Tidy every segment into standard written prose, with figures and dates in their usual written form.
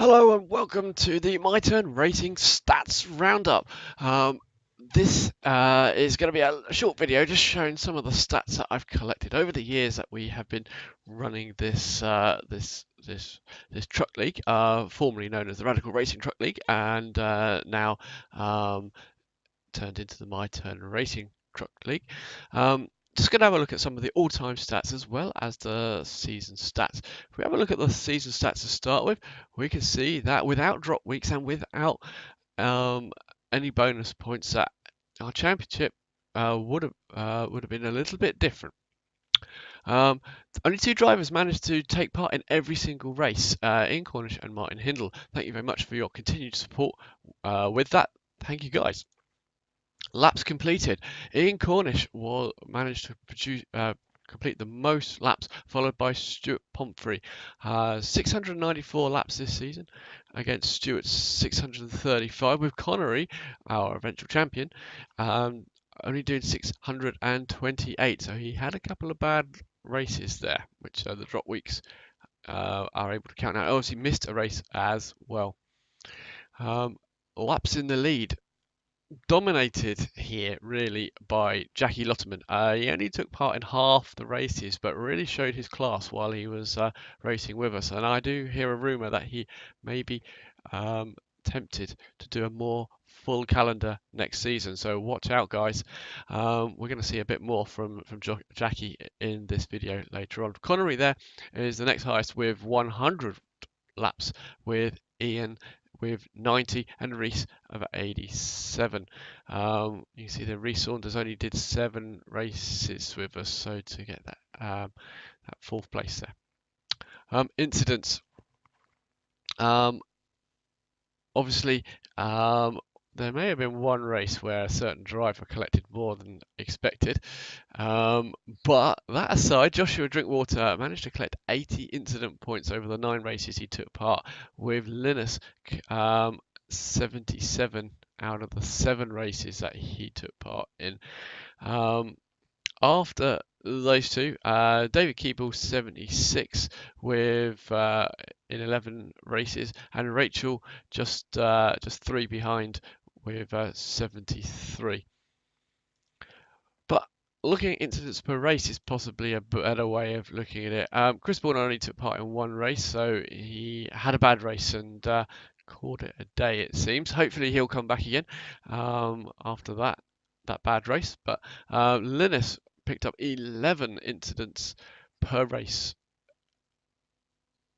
Hello and welcome to the My Turn Racing Stats Roundup. This is going to be a short video just showing some of the stats that I've collected over the years that we have been running this truck league, formerly known as the Radical Racing Truck League, and now turned into the My Turn Racing Truck League. Just going to have a look at some of the all-time stats as well as the season stats. If we have a look at the season stats to start with, we can see that without drop weeks and without um, any bonus points, that our championship would have been a little bit different. Um, Only two drivers managed to take part in every single race, Ian Cornish and Martin Hindle. Thank you very much for your continued support with that. Thank you guys. Laps completed. Ian Cornish managed to complete the most laps, followed by Stuart Pomfrey. 694 laps this season against Stuart's 635, with Connery, our eventual champion, only doing 628. So he had a couple of bad races there, which the drop weeks are able to count out. Obviously missed a race as well. Laps in the lead dominated here really by Jackie Lotterman. He only took part in half the races, but really showed his class while he was racing with us. And I do hear a rumor that he may be tempted to do a more full calendar next season. So watch out, guys. We're going to see a bit more from Jackie in this video later on. Connery there is the next highest with 100 laps, with Ian with 90 and Reese of 87. You can see that Reese Saunders only did 7 races with us, so to get that fourth place there. Incidents. Obviously, there may have been one race where a certain driver collected more than expected. But that aside, Joshua Drinkwater managed to collect 80 incident points over the 9 races he took part, with Linus 77 out of the 7 races that he took part in. After those two, David Keeble 76 with in 11 races, and Rachel just 3 behind with 73. But looking at incidents per race is possibly a better way of looking at it. Chris Bourne only took part in 1 race, so he had a bad race and called it a day, it seems. Hopefully he'll come back again after that bad race. But Linus picked up 11 incidents per race.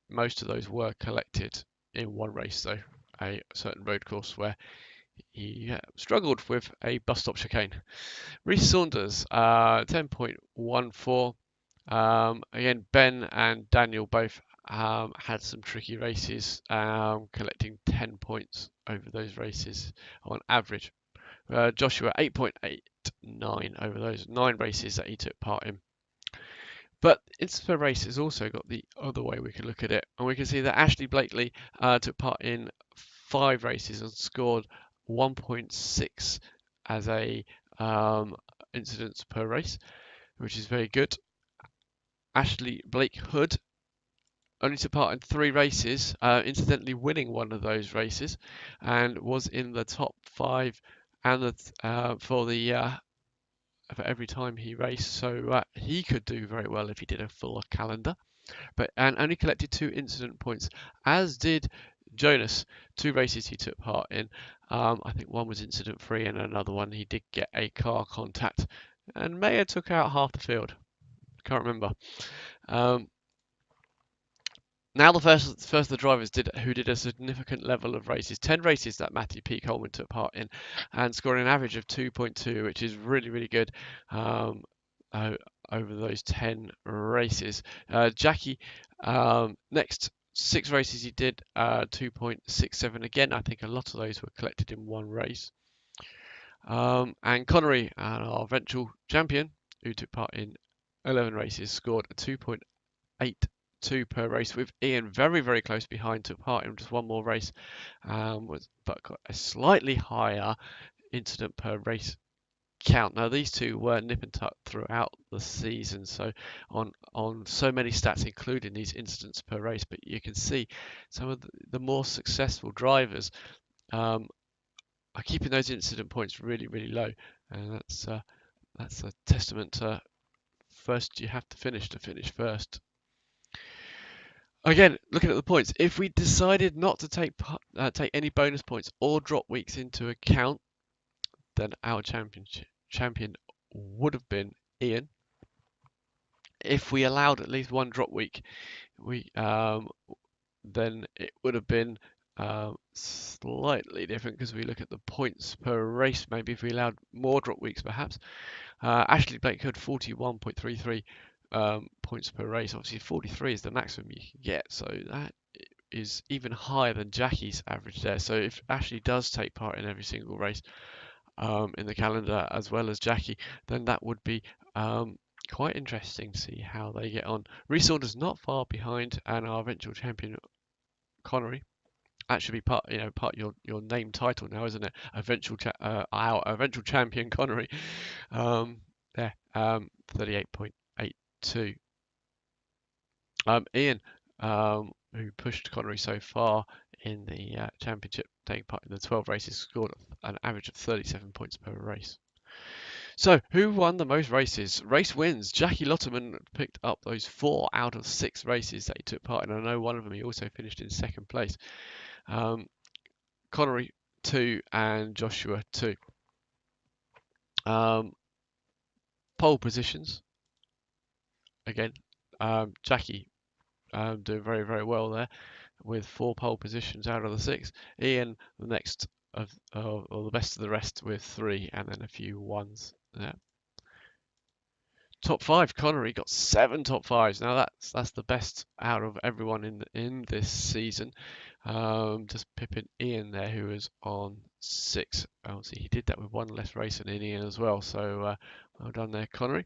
Most of those were collected in 1 race, though, a certain road course where he struggled with a bus stop chicane. Reese Saunders, 10.14. Again, Ben and Daniel both had some tricky races, collecting 10 points over those races on average. Joshua 8.89 over those 9 races that he took part in. But incidents per race has also got the other way we can look at it, and we can see that Ashley Blakely took part in 5 races and scored 1.6 as a incidents per race, which is very good. Ashley Blake Hood only took part in 3 races, incidentally winning one of those races, and was in the top 5 and for every time he raced, so he could do very well if he did a fuller calendar. And only collected 2 incident points, as did Jonas. 2 races he took part in. I think one was incident free, and another one he did get a car contact, and may have took out half the field. Can't remember. Now the first of the drivers who did a significant level of races, 10 races that Matthew P. Coleman took part in, and scoring an average of 2.2, which is really, really good over those 10 races. Jackie, next 6 races he did 2.67 again. I think a lot of those were collected in 1 race. And Connery, our eventual champion, who took part in 11 races, scored a 2.82 per race, with Ian very, very close behind, took part in just 1 more race, but got a slightly higher incident per race count. Now these two were nip and tuck throughout the season, so on so many stats, including these incidents per race. But you can see some of the more successful drivers are keeping those incident points really, really low, and that's a testament to first you have to finish first. Again, looking at the points, if we decided not to take any bonus points or drop weeks into account, then our champion would have been Ian. If we allowed at least one drop week, then it would have been slightly different because we look at the points per race. Maybe if we allowed more drop weeks, perhaps. Ashley Blake had 41.33 points per race. Obviously, 43 is the maximum you can get, so that is even higher than Jackie's average there. So if Ashley does take part in every single race in the calendar as well as Jackie, then that would be quite interesting to see how they get on. Reece Saunders not far behind, and our eventual champion Connery. That should be part of your name title now, isn't it? Our eventual champion Connery. There, 38.82. Ian, who pushed Connery so far in the championship, taking part in the 12 races, scored an average of 37 points per race. So, who won the most races? Race wins. Jackie Lotterman picked up those 4 out of 6 races that he took part in. I know one of them he also finished in second place. Connery 2 and Joshua 2. Pole positions. Again, Jackie doing very, very well there with 4 pole positions out of the 6. Ian, the next or the best of the rest with 3, and then a few ones there. Top 5, Connery got 7 top 5s. Now that's the best out of everyone in this season. Just pipping Ian there, who was on 6. Obviously, he did that with 1 less race than Ian as well. So well done there, Connery.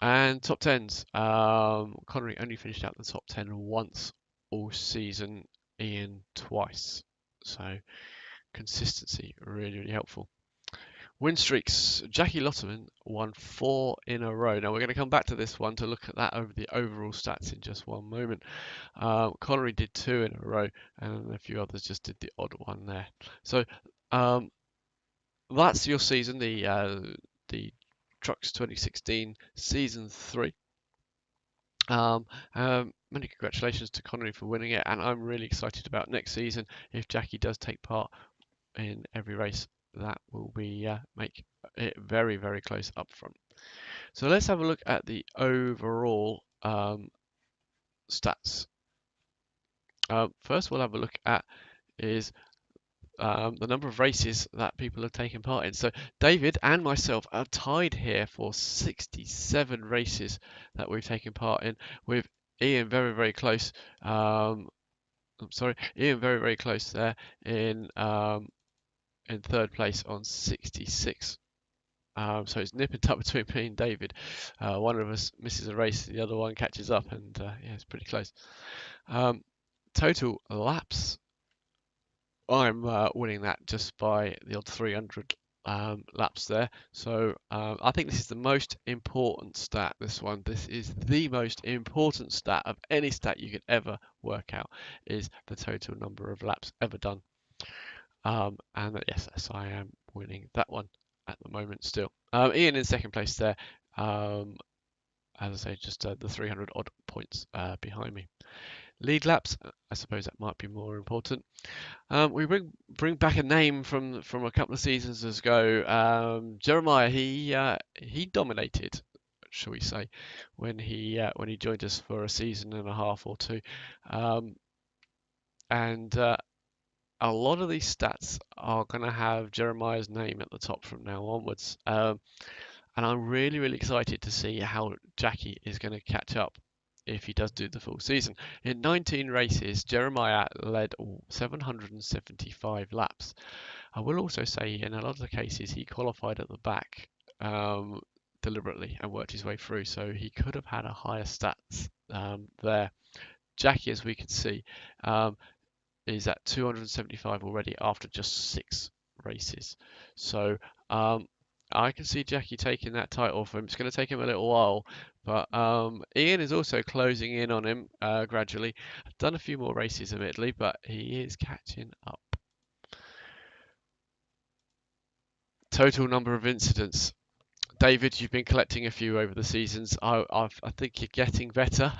And top 10s. Connery only finished out the top 10 once all season. Ian twice. So consistency really, really helpful. Win streaks. Jackie Lotterman won 4 in a row. Now we're going to come back to this one to look at that over the overall stats in just one moment. Connery did 2 in a row, and a few others just did the odd one there. So that's your season, the Trucks 2016 season 3. Many congratulations to Connery for winning it, and I'm really excited about next season. If Jackie does take part in every race, that will be make it very, very close up front. So let's have a look at the overall stats. First we'll have a look at is the number of races that people have taken part in. So David and myself are tied here for 67 races that we've taken part in, with Ian very, very close. I'm sorry, Ian very, very close there in third place on 66. So it's nip and tuck between me and David. One of us misses a race, the other one catches up, and yeah, it's pretty close. Total laps, I'm winning that just by the odd 300 laps there. So I think this is the most important stat, this one. This is the most important stat of any stat you could ever work out, is the total number of laps ever done. And yes, I am winning that one at the moment still. Ian in second place there. As I say, just the 300 odd points behind me. Lead laps, I suppose that might be more important. We bring back a name from a couple of seasons ago. Jeremiah, he dominated, shall we say, when he joined us for a season and a half or 2, and a lot of these stats are going to have Jeremiah's name at the top from now onwards. And I'm really, really excited to see how Jackie is going to catch up if he does do the full season. In 19 races, Jeremiah led 775 laps. I will also say in a lot of the cases he qualified at the back deliberately and worked his way through, so he could have had a higher stats there. Jackie, as we can see, is at 275 already after just 6 races. So I can see Jackie taking that title from him. It's going to take him a little while, but Ian is also closing in on him gradually. Done a few more races admittedly, but he is catching up. Total number of incidents. David, you've been collecting a few over the seasons. I think you're getting better.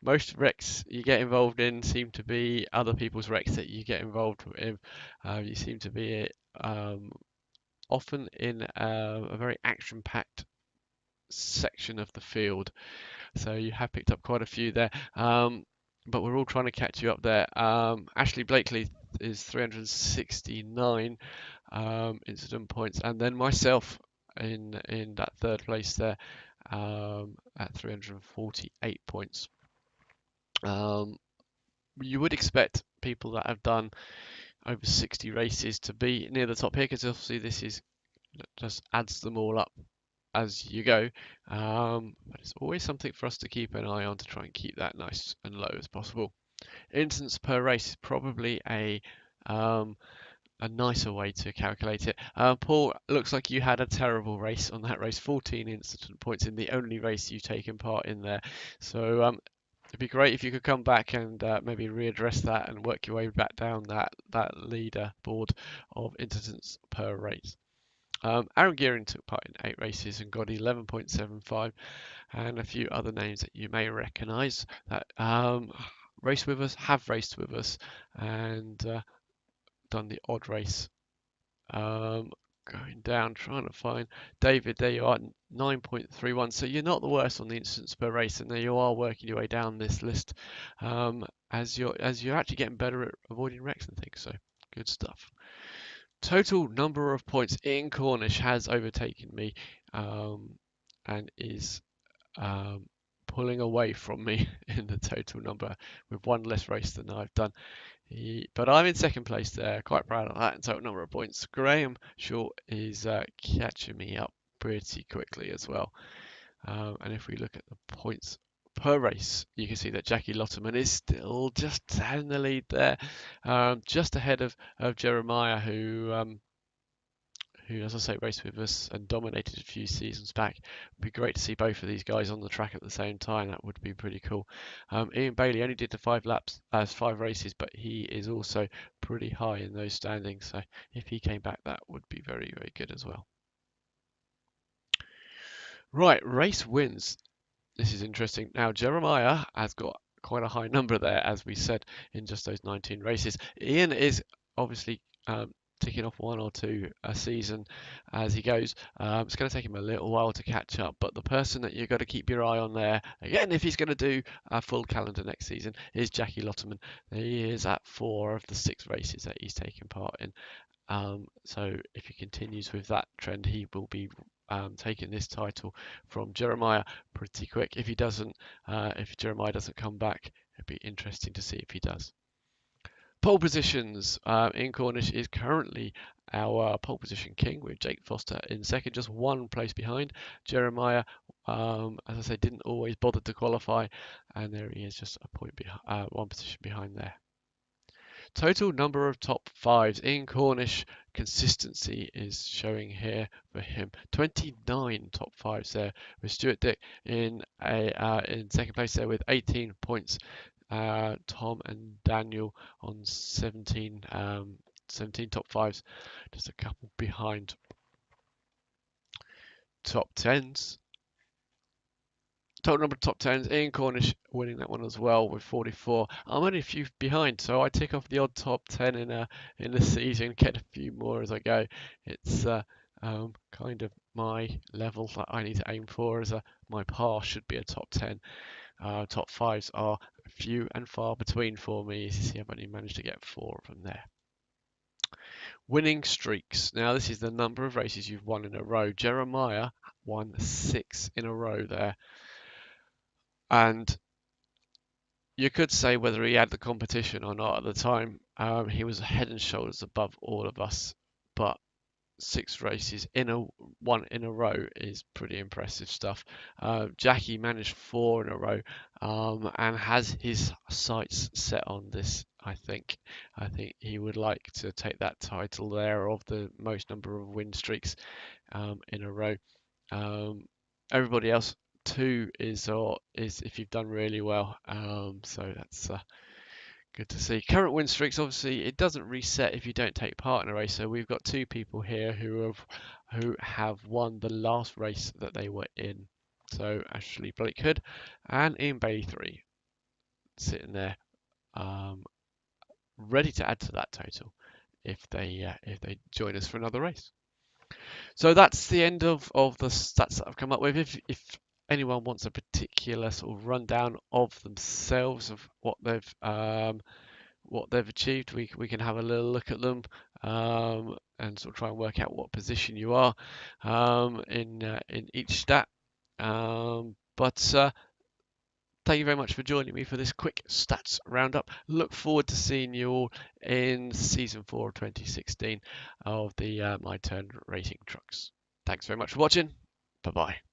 Most wrecks you get involved in seem to be other people's wrecks that you get involved in. You seem to be um, often in a very action-packed section of the field. So you have picked up quite a few there. But we're all trying to catch you up there. Ashley Blakely is 369 incident points, and then myself in that third place there at 348 points. You would expect people that have done over 60 races to be near the top here, because obviously this is just adds them all up as you go. But it's always something for us to keep an eye on to try and keep that nice and low as possible. Instance per race is probably a nicer way to calculate it. Paul, looks like you had a terrible race on that race. 14 incident points in the only race you've taken part in there. So it'd be great if you could come back and maybe readdress that and work your way back down that leader board of incidents per race. Aaron Gearing took part in 8 races and got 11.75, and a few other names that you may recognise that race with us, have raced with us, and done the odd race. Going down, trying to find David. There you are, 9.31. So you're not the worst on the incidents per race, and there you are working your way down this list as you're actually getting better at avoiding wrecks and things. So good stuff. Total number of points in Cornish has overtaken me and is pulling away from me in the total number with one less race than I've done. But I'm in second place there, quite proud of that in total number of points. Graham Short is catching me up pretty quickly as well. And if we look at the points per race, you can see that Jackie Lotterman is still just in the lead there, just ahead of Jeremiah, who, as I say, raced with us and dominated a few seasons back. It'd be great to see both of these guys on the track at the same time. That would be pretty cool. Ian Bailey only did the 5 laps, 5 races, but he is also pretty high in those standings. So if he came back, that would be very, very good as well. Right, race wins. This is interesting. Now, Jeremiah has got quite a high number there, as we said, in just those 19 races. Ian is obviously ticking off 1 or 2 a season as he goes. It's going to take him a little while to catch up, but the person that you've got to keep your eye on there, again, if he's going to do a full calendar next season, is Jackie Lotterman. He is at 4 of the 6 races that he's taken part in. So if he continues with that trend, he will be taking this title from Jeremiah pretty quick. If he doesn't, if Jeremiah doesn't come back, it'd be interesting to see if he does. Pole positions in Cornish is currently our pole position king with Jake Foster in second, just 1 place behind. Jeremiah, as I said, didn't always bother to qualify, and there he is, just a point behind, 1 position behind there. Total number of top 5s in Cornish, consistency is showing here for him. 29 top 5s there, with Stuart Dick in second place there with 18 points. Tom and Daniel on 17 top 5s, just a couple behind. Top 10s. Total number of top 10s. Ian Cornish winning that one as well with 44. I'm only a few behind, so I tick off the odd top 10 in the season, get a few more as I go. It's kind of my level that I need to aim for, as my par should be a top 10. Top 5s are few and far between for me. As you see, I've only managed to get 4 of them there. Winning streaks. Now, this is the number of races you've won in a row. Jeremiah won 6 in a row there. And you could say whether he had the competition or not at the time. He was head and shoulders above all of us. But 6 races in a one in a row is pretty impressive stuff. Jackie managed 4 in a row, and has his sights set on this. I think he would like to take that title there of the most number of win streaks in a row. Everybody else, 2 is if you've done really well. So that's good to see. Current win streaks, obviously, it doesn't reset if you don't take part in a race. So we've got 2 people here who have won the last race that they were in. So Ashley Blake Hood and Ian Bailey 3 sitting there, ready to add to that total if they join us for another race. So that's the end of the stats that I've come up with. If anyone wants a particular sort of rundown of themselves of what they've achieved, we can have a little look at them, and sort of try and work out what position you are in each stat. But thank you very much for joining me for this quick stats roundup. Look forward to seeing you all in season 4 of 2016 of the My Turn Racing Trucks. Thanks very much for watching. Bye bye.